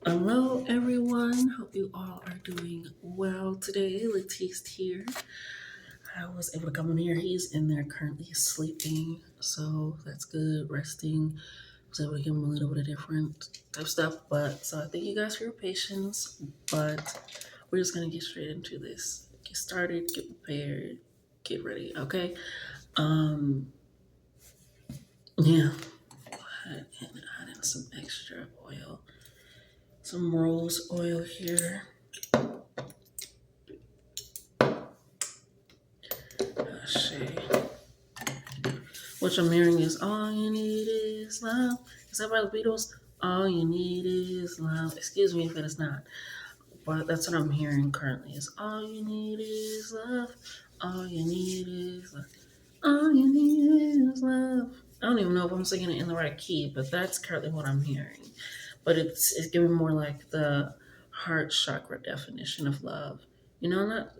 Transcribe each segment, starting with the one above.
Hello, everyone. Hope you all are doing well today. Latiste here. I was able to come in here. He's in there currently sleeping, so that's good. Resting. Was able to give him a little bit of different type stuff. But so I thank you guys for your patience. But we're just gonna get straight into this. Get started. Get prepared. Get ready. Okay. Um. Yeah. Add in some extra oil. Some rose oil here. Shit. What I'm hearing is all you need is love. Is that by the Beatles? All you need is love. Excuse me if it is not. But that's what I'm hearing currently is all you need is love. All you need is love. All you need is love. I don't even know if I'm singing it in the right key, but that's currently what I'm hearing. But it's giving more like the heart chakra definition of love. Not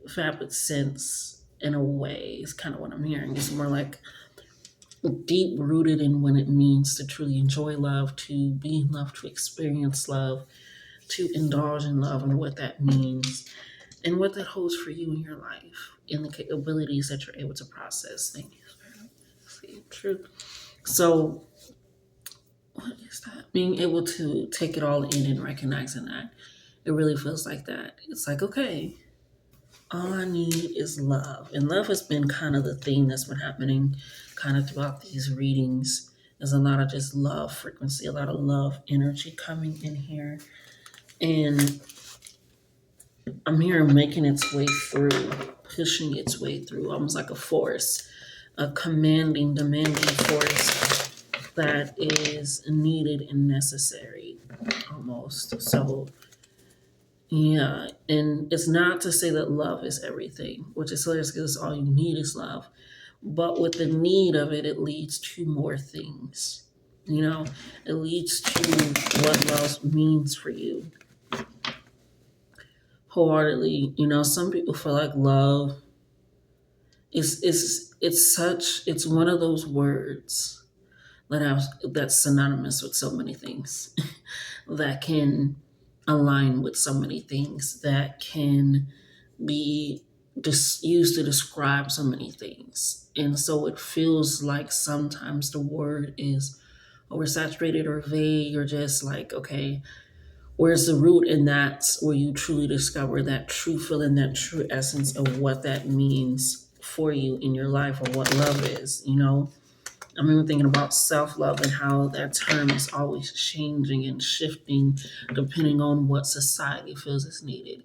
fabric sense in a way is kind of what I'm hearing. It's more like deep rooted in what it means to truly enjoy love, to be in love, to experience love, to indulge in love, and what that means, and what that holds for you in your life, and the capabilities that you're able to process things. See, true. So, what is that? Being able to take it all in and recognizing that it really feels like that. It's like, okay, all I need is love. And love has been kind of the theme that's been happening kind of throughout these readings. There's a lot of just love frequency, a lot of love energy coming in here. And I'm here making its way through, pushing its way through, almost like a force, a commanding, demanding force that is needed and necessary almost. So yeah, and it's not to say that love is everything, which is hilarious because all you need is love. But with the need of it, it leads to more things. It leads to what love means for you wholeheartedly. Some people feel like love it's one of those words that's synonymous with so many things that can align with so many things that can be used to describe so many things. And so it feels like sometimes the word is oversaturated or vague or just like, okay, where's the root? And that's where you truly discover that true feeling, that true essence of what that means for you in your life or what love is. I'm even thinking about self love and how that term is always changing and shifting depending on what society feels is needed.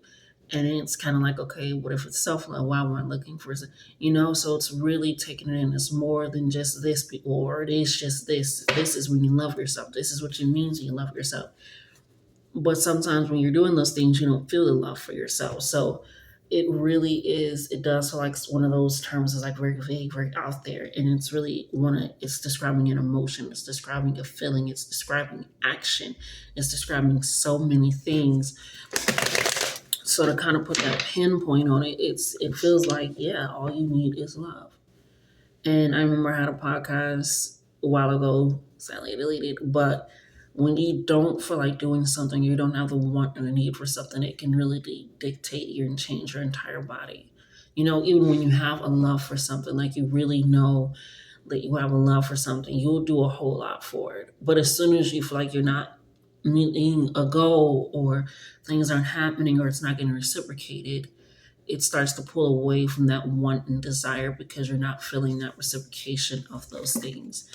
And it's kind of like, okay, what if it's self love? Why am I looking for So it's really taking it in. It's more than just this, or it is just this. This is when you love yourself. This is what it means when you love yourself. But sometimes when you're doing those things, you don't feel the love for yourself. So it really is, it does feel like one of those terms is like very vague, very out there. And it's really it's describing an emotion, it's describing a feeling, it's describing action, it's describing so many things. So to kind of put that pinpoint on it, it feels like, yeah, all you need is love. And I remember I had a podcast a while ago, sadly deleted, but when you don't feel like doing something, you don't have the want and the need for something, it can really dictate you and change your entire body. Even when you have a love for something, like you really know that you have a love for something, you'll do a whole lot for it. But as soon as you feel like you're not meeting a goal or things aren't happening or it's not getting reciprocated, it starts to pull away from that want and desire because you're not feeling that reciprocation of those things.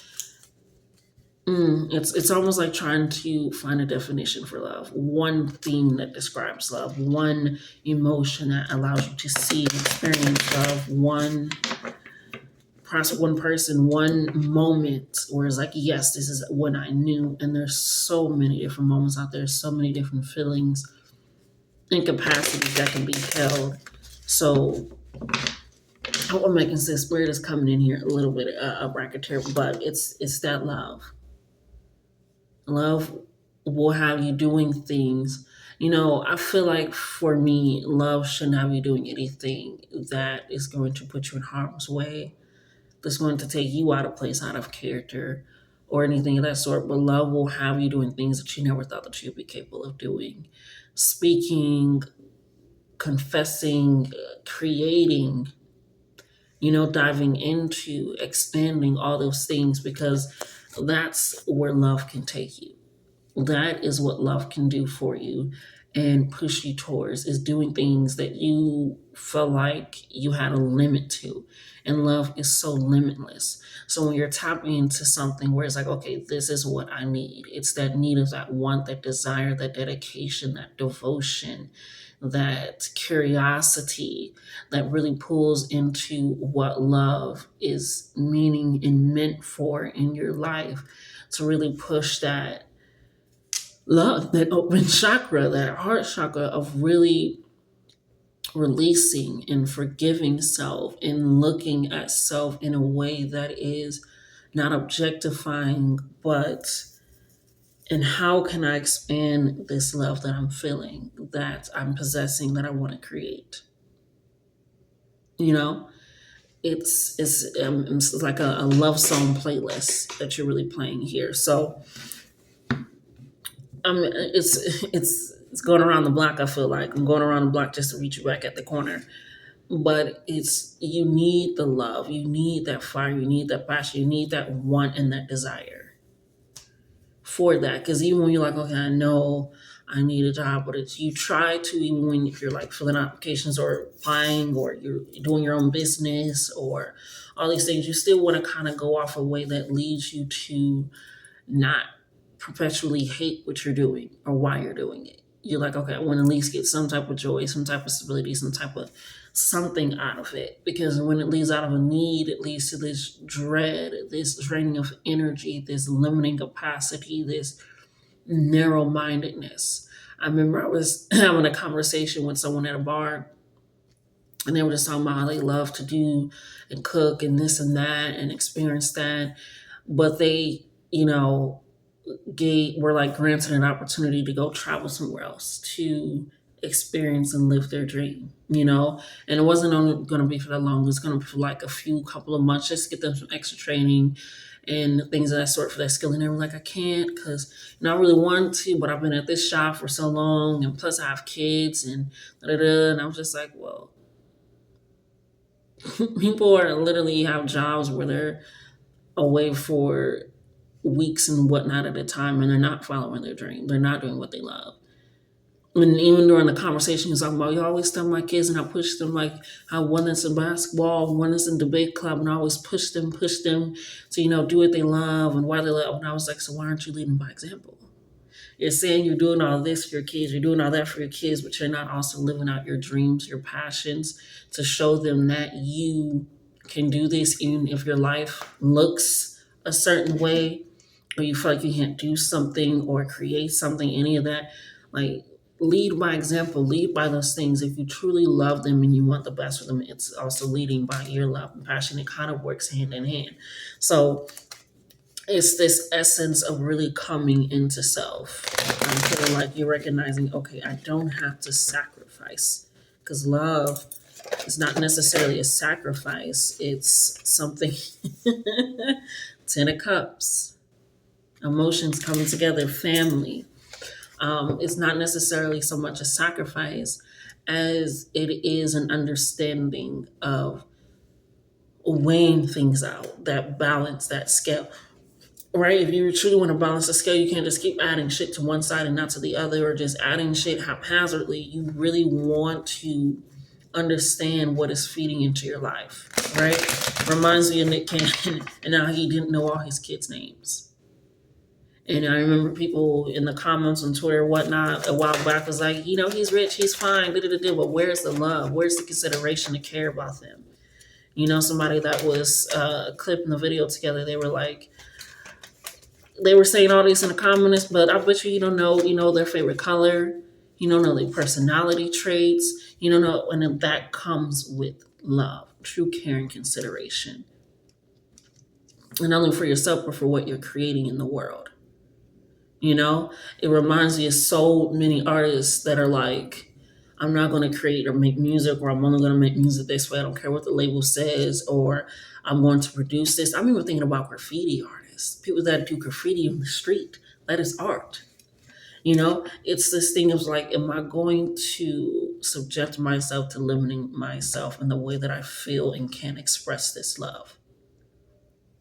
It's almost like trying to find a definition for love, one thing that describes love, one emotion that allows you to see and experience love, one person, one moment where it's like, yes, this is when I knew. And there's so many different moments out there, so many different feelings and capacities that can be held. So I hope I'm making sense. Spirit is coming in here a little bit a bracketeer, but it's that love. Love will have you doing things. I feel like for me, love shouldn't have you doing anything that is going to put you in harm's way. That's going to take you out of place, out of character, or anything of that sort, but love will have you doing things that you never thought that you'd be capable of doing. Speaking, confessing, creating, diving into, expanding all those things, because that's where love can take you. That is what love can do for you and push you towards, is doing things that you felt like you had a limit to. And love is so limitless. So when you're tapping into something where it's like, okay, this is what I need. It's that need of that want, that desire, that dedication, that devotion, that curiosity that really pulls into what love is meaning and meant for in your life, to really push that love, that open chakra, that heart chakra of really releasing and forgiving self and looking at self in a way that is not objectifying, but and how can I expand this love that I'm feeling, that I'm possessing, that I want to create? You know, it's like a love song playlist that you're really playing here. So it's going around the block. I feel like I'm going around the block just to reach you back at the corner. But it's, you need the love, you need that fire, you need that passion, you need that want and that desire for that. Because even when you're like, okay, I know I need a job, but it's, you try to, even when you're like filling out applications or applying or you're doing your own business or all these things, you still want to kind of go off a way that leads you to not perpetually hate what you're doing or why you're doing it. You're like, okay, I want to at least get some type of joy, some type of stability, some type of something out of it. Because when it leads out of a need, it leads to this dread, this draining of energy, this limiting capacity, this narrow mindedness. I remember I was having a conversation with someone at a bar, and they were just talking about how they love to do and cook and this and that and experience that. But they, were like granted an opportunity to go travel somewhere else to experience and live their dream. And it wasn't only going to be for that long. It was going to be for like a few couple of months, just to get them some extra training and things of that sort for that skill. And they were like, I can't, because I really want to, but I've been at this shop for so long, and plus I have kids and da da da. And I was just like, well, people are literally have jobs where they're away for weeks and whatnot at a time, and they're not following their dream. They're not doing what they love. And even during the conversation, he's talking about, you always tell my kids, and I push them, like how one is in basketball, one is in debate club, and I always push them to, do what they love and why they love. And I was like, so why aren't you leading by example? You're saying you're doing all this for your kids, you're doing all that for your kids, but you're not also living out your dreams, your passions, to show them that you can do this even if your life looks a certain way, or you feel like you can't do something or create something, any of that. Like, lead by example, lead by those things. If you truly love them and you want the best for them, it's also leading by your love and passion. It kind of works hand in hand. So it's this essence of really coming into self. I'm feeling like you're recognizing, okay, I don't have to sacrifice, because love is not necessarily a sacrifice. It's something. Ten of Cups, emotions coming together, family. It's not necessarily so much a sacrifice as it is an understanding of weighing things out, that balance, that scale. Right? If you truly want to balance the scale, you can't just keep adding shit to one side and not to the other, or just adding shit haphazardly. You really want to understand what is feeding into your life, right? Reminds me of Nick Cannon and how he didn't know all his kids' names. And I remember people in the comments on Twitter and whatnot a while back was like, he's rich, he's fine, but where's the love? Where's the consideration to care about them? Somebody that was clipping the video together, they were like, they were saying all this in the comments, but I bet you don't know, their favorite color. You don't know their personality traits. You don't know, and then that comes with love, true care and consideration. And not only for yourself, but for what you're creating in the world. It reminds me of so many artists that are like, I'm not going to create or make music, or I'm only going to make music this way. I don't care what the label says, or I'm going to produce this. I'm even thinking about graffiti artists. artists, people that do graffiti on the street. That is art. You know, it's this thing of like, am I going to subject myself to limiting myself in the way that I feel and can express this love,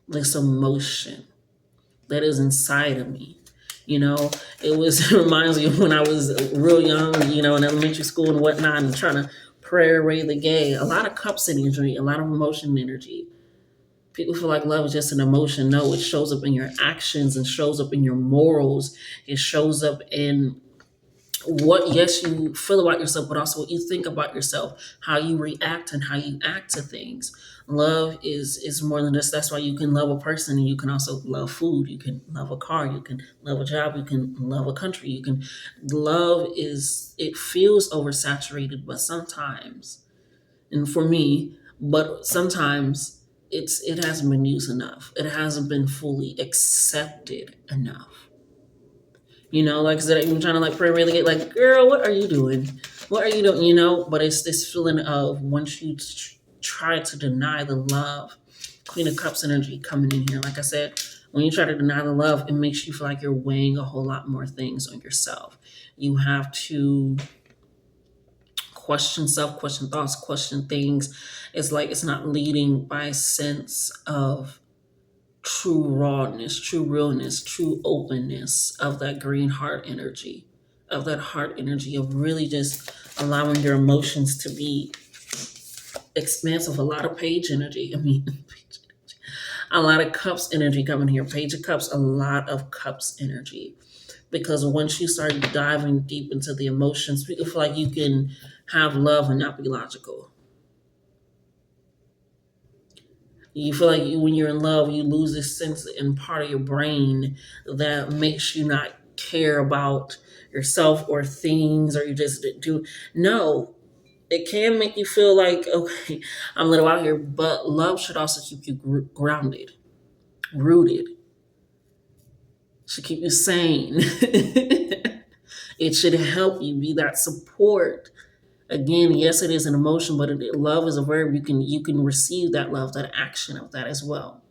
this emotion that is inside of me? You know, it reminds me of when I was real young, you know, in elementary school and whatnot, and trying to pray the gay. A lot of cups energy, a lot of emotion energy. People feel like love is just an emotion. No, it shows up in your actions and shows up in your morals. It shows up in what, yes, you feel about yourself, but also what you think about yourself, how you react and how you act to things. Love is more than just, that's why you can love a person and you can also love food. You can love a car, you can love a job, you can love a country, you can love is, it feels oversaturated, but sometimes, and for me, but sometimes it hasn't been used enough. It hasn't been fully accepted enough. You know, like I said, I'm trying to like pray relegate, like, girl, what are you doing? What are you doing? You know, but it's this feeling of once you try to deny the love, Queen of Cups energy coming in here. Like I said, when you try to deny the love, it makes you feel like you're weighing a whole lot more things on yourself. You have to question self, question thoughts, question things. It's like it's not leading by a sense of true rawness, true realness, true openness of that green heart energy, of that heart energy of really just allowing your emotions to be expansive. A lot of page energy. I mean, a lot of cups energy coming here. Page of Cups, a lot of cups energy. Because once you start diving deep into the emotions, people feel like you can have love and not be logical. You feel like when you're in love, you lose this sense in part of your brain that makes you not care about yourself or things, or you just do. No, it can make you feel like, okay, I'm a little out here, but love should also keep you grounded, rooted, should keep you sane. It should help you be that support. Again, yes, it is an emotion, but love is a verb. You can receive that love, that action of that as well.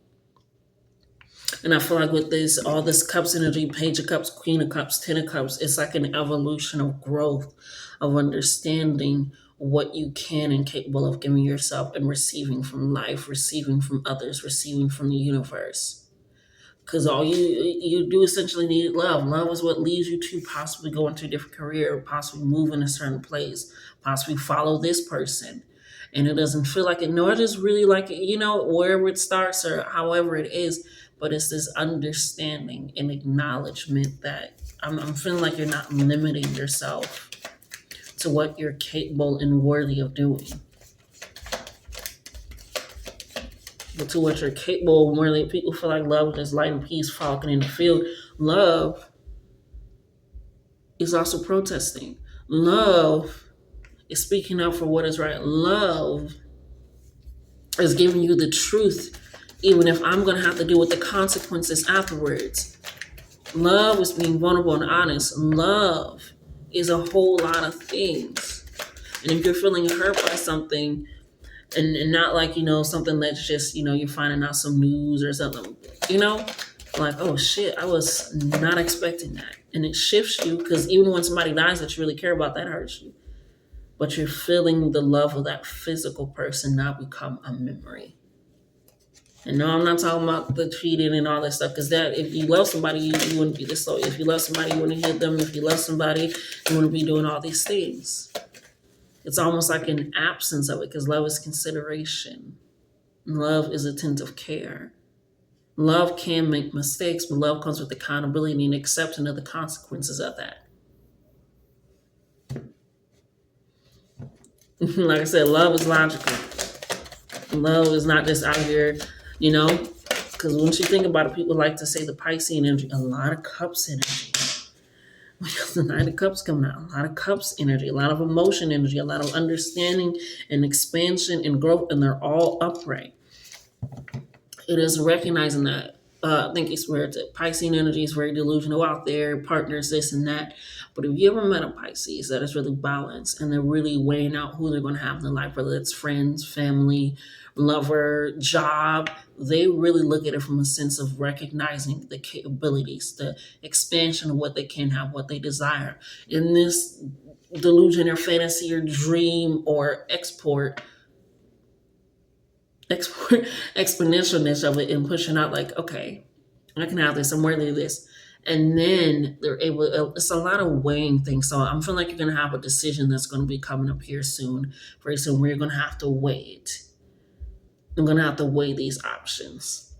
And I feel like with this, all this Cups energy, Page of Cups, Queen of Cups, Ten of Cups, it's like an evolution of growth, of understanding what you can and capable of giving yourself and receiving from life, receiving from others, receiving from the universe. Because all you do essentially need love. Love is what leads you to possibly go into a different career, possibly move in a certain place, possibly follow this person. And it doesn't feel like it, nor it is really like it, you know, wherever it starts or however it is, but it's this understanding and acknowledgement that I'm feeling like you're not limiting yourself to what you're capable and worthy of doing. But to what you're capable of, worthy. People feel like love is light and peace, falcon in the field. Love is also protesting. Love is speaking up for what is right. Love is giving you the truth, even if I'm going to have to deal with the consequences afterwards. Love is being vulnerable and honest. Love is a whole lot of things. And if you're feeling hurt by something, and not like, you know, something that's just, you know, you're finding out some news or something, you know, like, oh shit, I was not expecting that. And it shifts you, because even when somebody dies that you really care about, that hurts you. But you're feeling the love of that physical person now become a memory. And no, I'm not talking about the cheating and all that stuff, because that, if you love somebody, you wouldn't be this low. If you love somebody, you wouldn't hit them. If you love somebody, you wouldn't be doing all these things. It's almost like an absence of it, because love is consideration. Love is attentive care. Love can make mistakes, but love comes with accountability and acceptance of the consequences of that. Like I said, love is logical. Love is not just out here, you know, because once you think about it, people like to say the Piscean energy, a lot of Cups energy. The Nine of Cups coming out, a lot of Cups energy, a lot of emotion energy, a lot of understanding and expansion and growth, and they're all upright. It is recognizing that I think it's where the Piscean energy is very delusional out there, partners, this and that. But if you ever met a Pisces that is really balanced and they're really weighing out who they're going to have in their life, whether it's friends, family, lover, job, they really look at it from a sense of recognizing the capabilities, the expansion of what they can have, what they desire. In this delusion or fantasy or dream or export exponentialness of it and pushing out like, okay, I can have this, I'm worthy of this. And then they're able, it's a lot of weighing things. So I'm feeling like you're going to have a decision that's going to be coming up here soon, very soon, where you're going to have to weigh it. I'm going to have to weigh these options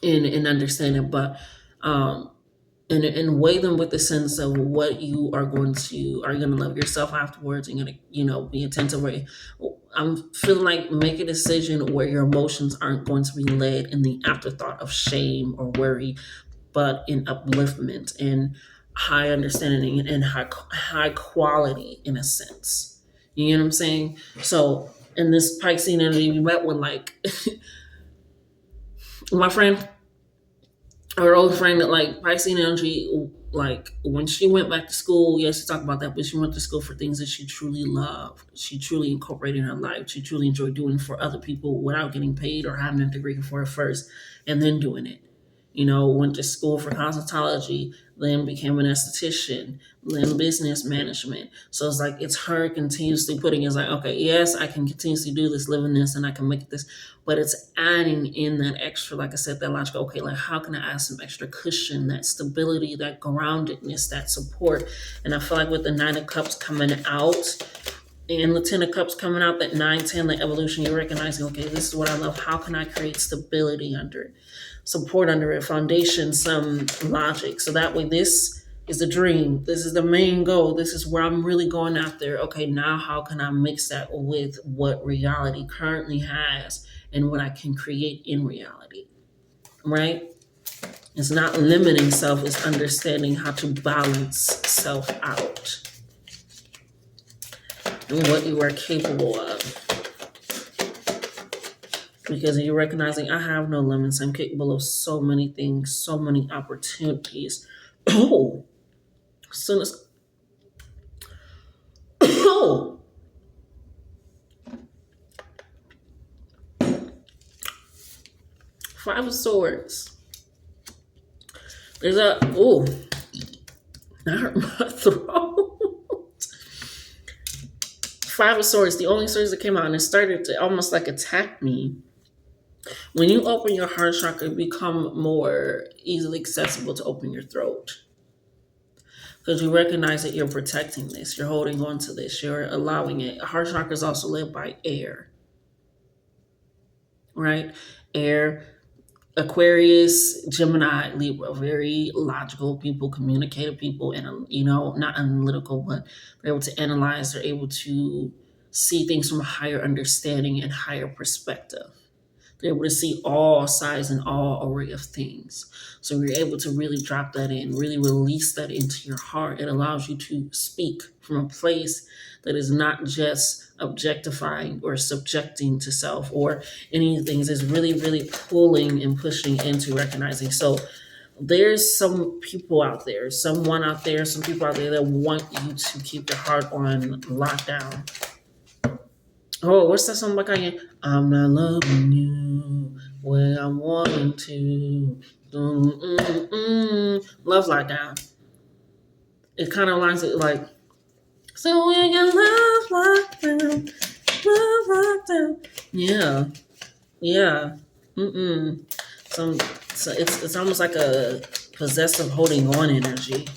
and understand it, but, and weigh them with the sense of what you are going to, are you going to love yourself afterwards? You're going to, be attentive. I'm feeling like make a decision where your emotions aren't going to be led in the afterthought of shame or worry, but in upliftment and high understanding and high quality in a sense. You know what I'm saying? So in this Piscean energy, we met with like my friend, our old friend, that like Piscean energy, like when she went back to school, yes, she talked about that, but she went to school for things that she truly loved. She truly incorporated in her life. She truly enjoyed doing for other people without getting paid or having a degree for it first and then doing it. Went to school for cosmetology, then became an esthetician, then business management. So it's like it's her continuously putting it's like, okay, yes, I can continuously do this, live in this, and I can make this, but it's adding in that extra, like I said, that logical, okay, like how can I add some extra cushion, that stability, that groundedness, that support. And I feel like with the Nine of Cups coming out, and the Ten of Cups coming out, that 9-10, the evolution, you're recognizing, okay, this is what I love. How can I create stability under it? Support under it, foundation, some logic. So that way, this is the dream. This is the main goal. This is where I'm really going after. Okay, now how can I mix that with what reality currently has and what I can create in reality? Right? It's not limiting self, it's understanding how to balance self out and what you are capable of. Because you're recognizing I have no limits. I'm capable of so many things, so many opportunities. Oh, as soon as oh, Five of Swords. There's a I hurt my throat. Five of Swords, the only swords that came out, and it started to almost like attack me. When you open your heart chakra, it become more easily accessible to open your throat. Because you recognize that you're protecting this, you're holding on to this, you're allowing it. Heart chakra is also led by air, right? Air, Aquarius, Gemini, Libra, very logical people, communicative people, and not analytical, but they're able to analyze, they're able to see things from a higher understanding and higher perspective. They're able to see all sides and all array of things. So you're able to really drop that in, really release that into your heart. It allows you to speak from a place that is not just objectifying or subjecting to self or any things. It's really, really pulling and pushing into recognizing. So there's some people out there, some people out there that want you to keep your heart on lockdown. Oh, what's that song by Kanye? I'm not loving you when I'm wanting to. Love Lockdown. It kind of lines it like, so when you love lockdown. Yeah. So it's almost like a possessive holding on energy.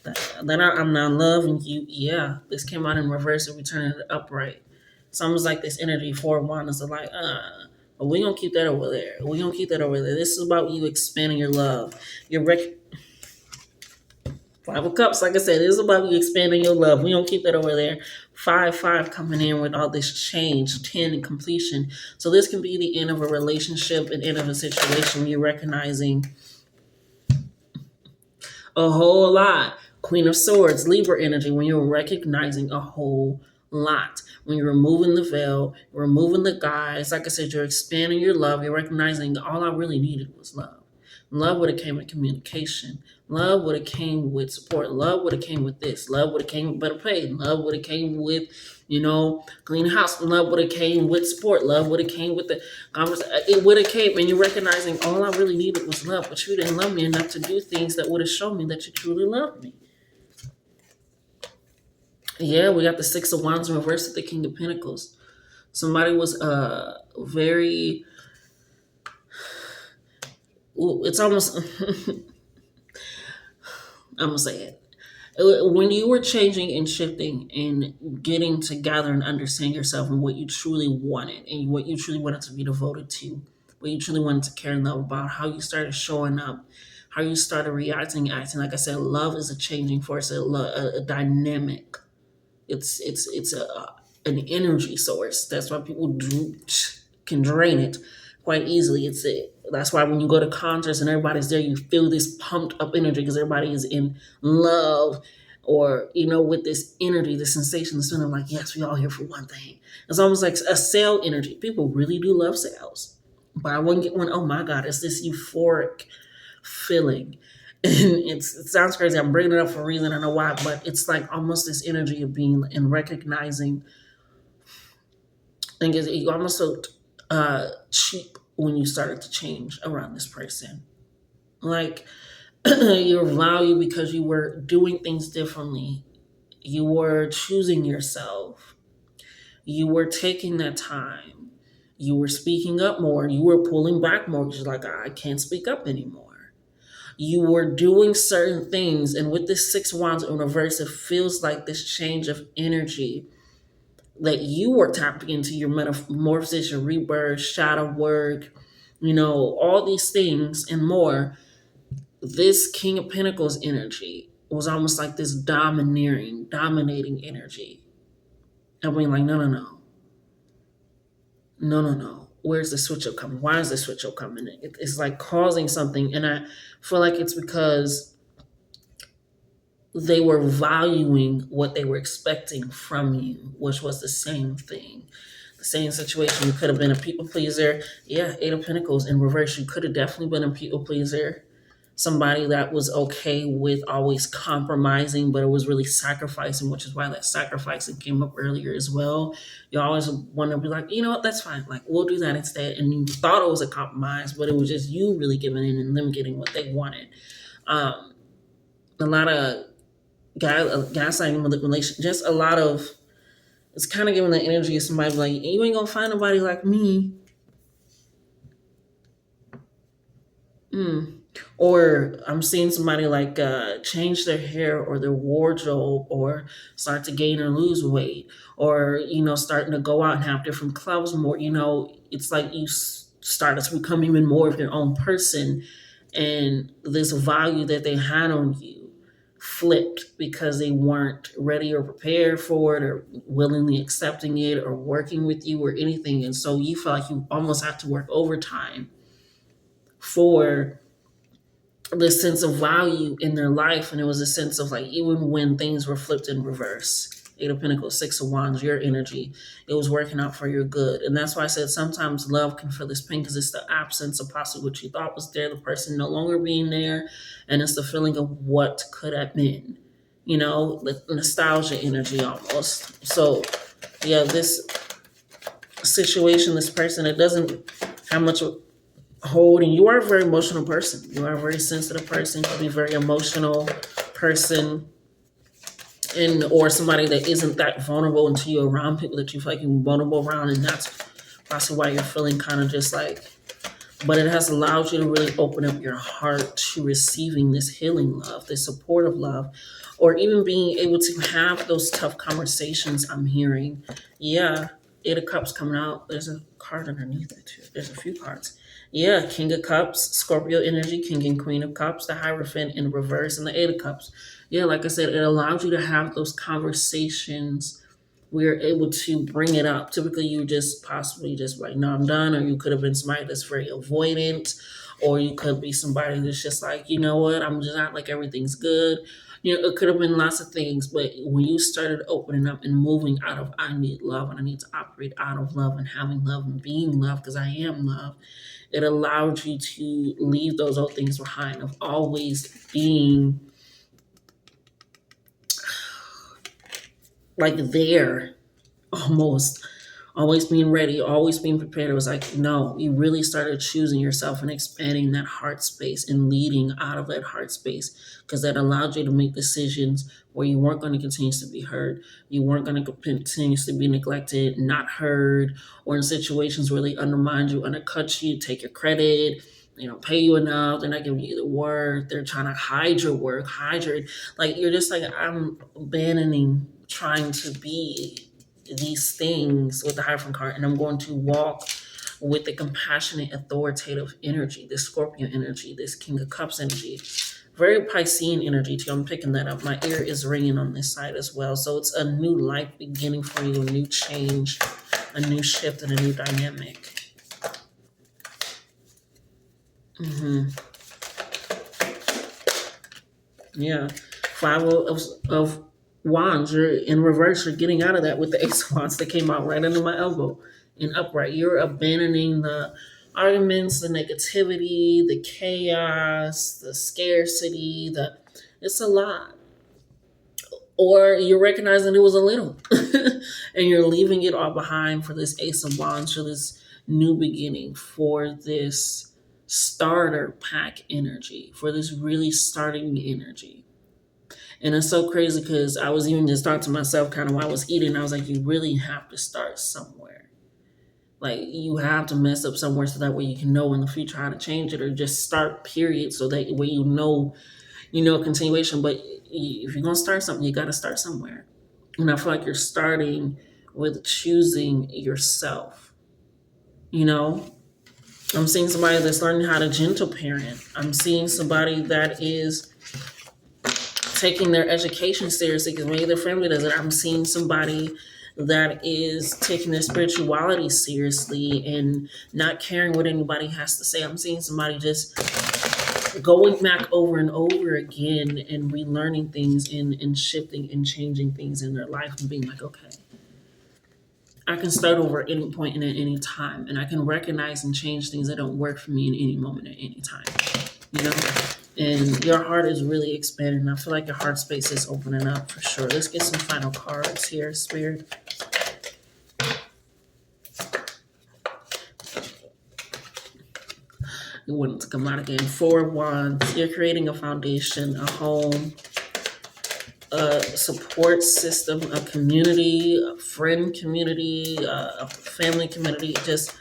That I'm not loving you. Yeah, this came out in reverse and we turned it upright. It's almost like this energy for Wandas are like, but we're gonna keep that over there. We're gonna keep that over there. This is about you expanding your love. Five of Cups, like I said, this is about you expanding your love. We don't keep that over there. 5 coming in with all this change, 10 and completion. So this can be the end of a relationship, an end of a situation where you're recognizing a whole lot. Queen of Swords, Libra energy, when you're recognizing a whole Lot. When you're removing the veil, removing the guise, like I said, you're expanding your love. You're recognizing all I really needed was love. Love would have came with communication. Love would have came with support. Love would have came with this. Love would have came with better pay. Love would have came with, clean house. Love would have came with support. Love would have came with the conversation. It would have came, and you're recognizing all I really needed was love, but you didn't love me enough to do things that would have shown me that you truly loved me. Yeah, we got the Six of Wands in reverse with the King of Pentacles. Somebody was very. Ooh, it's almost. I'm gonna say it. When you were changing and shifting and getting together and understanding yourself and what you truly wanted and what you truly wanted to be devoted to, what you truly wanted to care and love about, how you started showing up, how you started reacting, acting. Like I said, love is a changing force, a dynamic. It's an energy source. That's why people can drain it quite easily. That's why when you go to concerts and everybody's there, you feel this pumped up energy because everybody is in love, or with this energy, this sensation, this feeling like, yes, we all here for one thing. It's almost like a sale energy. People really do love sales. Buy one get one. Oh my God, it's this euphoric feeling. And it sounds crazy. I'm bringing it up for a reason. I don't know why, but it's like almost this energy of being and recognizing. And you almost felt cheap when you started to change around this person. Like your value because you were doing things differently. You were choosing yourself. You were taking that time. You were speaking up more. You were pulling back more because you're like, I can't speak up anymore. You were doing certain things, and with this Six Wands in reverse, it feels like this change of energy that you were tapping into your metamorphosis, your rebirth, shadow work, all these things and more. This King of Pentacles energy was almost like this dominating energy. I mean, like, no, no, no. No, no, no. Where's the switch up coming? Why is the switch up coming? It's like causing something. And I feel like it's because they were valuing what they were expecting from you, which was the same thing. The same situation. You could have been a people pleaser. Yeah, Eight of Pentacles in reverse. You could have definitely been a people pleaser. Somebody that was okay with always compromising, but it was really sacrificing, which is why that sacrificing came up earlier as well. You always want to be like, you know what, that's fine. Like, we'll do that instead. And you thought it was a compromise, but it was just you really giving in and them getting what they wanted. A lot of gaslighting manipulation, just a lot of, it's kind of giving the energy of somebody like, you ain't gonna find nobody like me. Or I'm seeing somebody like change their hair or their wardrobe, or start to gain or lose weight, or starting to go out and have different clubs more. It's like you started to become even more of your own person, and this value that they had on you flipped because they weren't ready or prepared for it, or willingly accepting it, or working with you, or anything. And so you feel like you almost have to work overtime for the sense of value in their life. And it was a sense of like, even when things were flipped in reverse, Eight of Pentacles, Six of Wands, your energy, it was working out for your good. And that's why I said sometimes love can feel this pain, because it's the absence of possibly what you thought was there, the person no longer being there. And it's the feeling of what could have been, the nostalgia energy almost. So yeah, this situation, this person, it doesn't have much hold. And you are a very emotional person. You are a very sensitive person. You can be a very emotional person, and or somebody that isn't that vulnerable until you're around people that you feel like you're vulnerable around. And that's possibly why you're feeling kind of just like, but it has allowed you to really open up your heart to receiving this healing love, this supportive love, or even being able to have those tough conversations. I'm hearing, yeah, Eight of Cups coming out. There's a card underneath it too. There's a few cards. Yeah, King of Cups, Scorpio energy, King and Queen of Cups, the Hierophant in reverse, and the Eight of Cups. Yeah, like I said, it allows you to have those conversations where you're able to bring it up. Typically, you just possibly just like, no, I'm done. Or you could have been somebody that's very avoidant, or you could be somebody that's just like, you know what, I'm just not like, everything's good. It could have been lots of things, but when you started opening up and moving out of I need love and I need to operate out of love and having love and being love because I am love, it allowed you to leave those old things behind of always being like there, almost always being ready, always being prepared. It was like, no, you really started choosing yourself and expanding that heart space and leading out of that heart space because that allowed you to make decisions where you weren't going to continue to be heard. You weren't going to continue to be neglected, not heard, or in situations where they undermine you, undercut you, take your credit. They don't pay you enough. They're not giving you the work. They're trying to hide your work, hide your, like, you're just like, I'm abandoning trying to be these things with the Hierophant card, and I'm going to walk with the compassionate, authoritative energy, this Scorpion energy, this King of Cups energy, very Piscean energy too. I'm picking that up. My ear is ringing on this side as well. So it's a new life beginning for you, a new change, a new shift, and a new dynamic. Yeah. Five of Wands, you're in reverse, you're getting out of that with the Ace of Wands that came out right under my elbow in upright. You're abandoning the arguments, the negativity, the chaos, the scarcity, it's a lot. Or you're recognizing it was a little and you're leaving it all behind for this Ace of Wands, for this new beginning, for this starter pack energy, for this really starting energy. And it's so crazy because I was even just talking to myself kind of while I was eating. I was like, you really have to start somewhere. Like, you have to mess up somewhere so that way you can know in the future how to change it, or just start, period, so that way you know continuation. But if you're going to start something, you got to start somewhere. And I feel like you're starting with choosing yourself. I'm seeing somebody that's learning how to gentle parent. I'm seeing somebody that is taking their education seriously because maybe their family does it. I'm seeing somebody that is taking their spirituality seriously and not caring what anybody has to say. I'm seeing somebody just going back over and over again and relearning things and shifting and changing things in their life and being like, okay, I can start over at any point and at any time, and I can recognize and change things that don't work for me in any moment at any time. You know? And your heart is really expanding. I feel like your heart space is opening up for sure. Let's get some final cards here, Spirit. You want it to come out again. 4 of Wands. You're creating a foundation, a home, a support system, a community, a friend community, a family community, just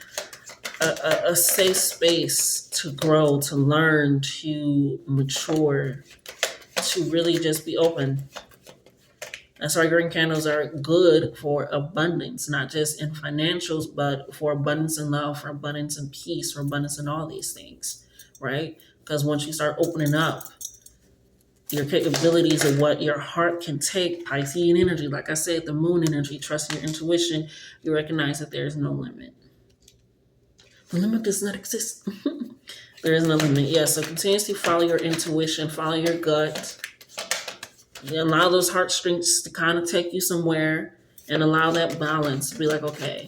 a safe space to grow, to learn, to mature, to really just be open. That's why green candles are good for abundance, not just in financials, but for abundance in love, for abundance in peace, for abundance in all these things, right? Because once you start opening up your capabilities of what your heart can take, Piscean energy, like I said, the moon energy, trusting your intuition, you recognize that there is no limit. The limit does not exist. There is no limit. Yeah, so continuously follow your intuition, follow your gut. You allow those heartstrings to kind of take you somewhere and allow that balance to be like, okay.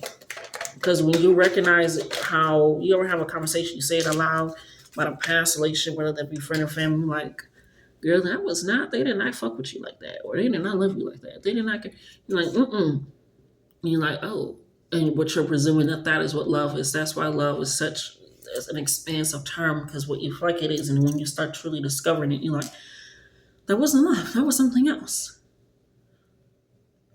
Because when you recognize how you ever have a conversation, you say it aloud about a past relationship, whether that be friend or family, like, girl, they did not fuck with you like that. Or they did not love you like that. They did not get, you're like, mm-mm. And you're like, oh. And what you're presuming that is what love is. That's why love is such an expansive term, because what you feel like it is, and when you start truly discovering it, you're like, that wasn't love. That was something else.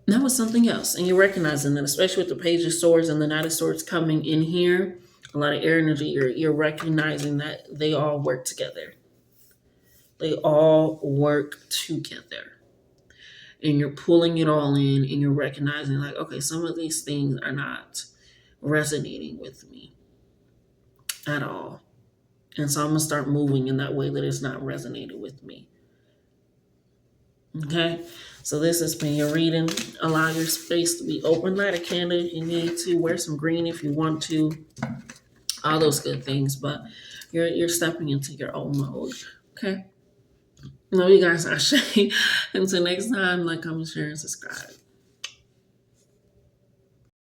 That was something else. And you're recognizing that, especially with the Page of Swords and the Knight of Swords coming in here, a lot of air energy, you're recognizing that they all work together. They all work together. And you're pulling it all in, and you're recognizing, like, okay, some of these things are not resonating with me at all. And so I'm going to start moving in that way that it's not resonating with me. Okay? So this has been your reading. Allow your space to be open. Light a candle if you need to. Wear some green if you want to. All those good things. But you're stepping into your own mode. Okay? Love you guys. Ashay. Until next time, like, comment, share, and subscribe.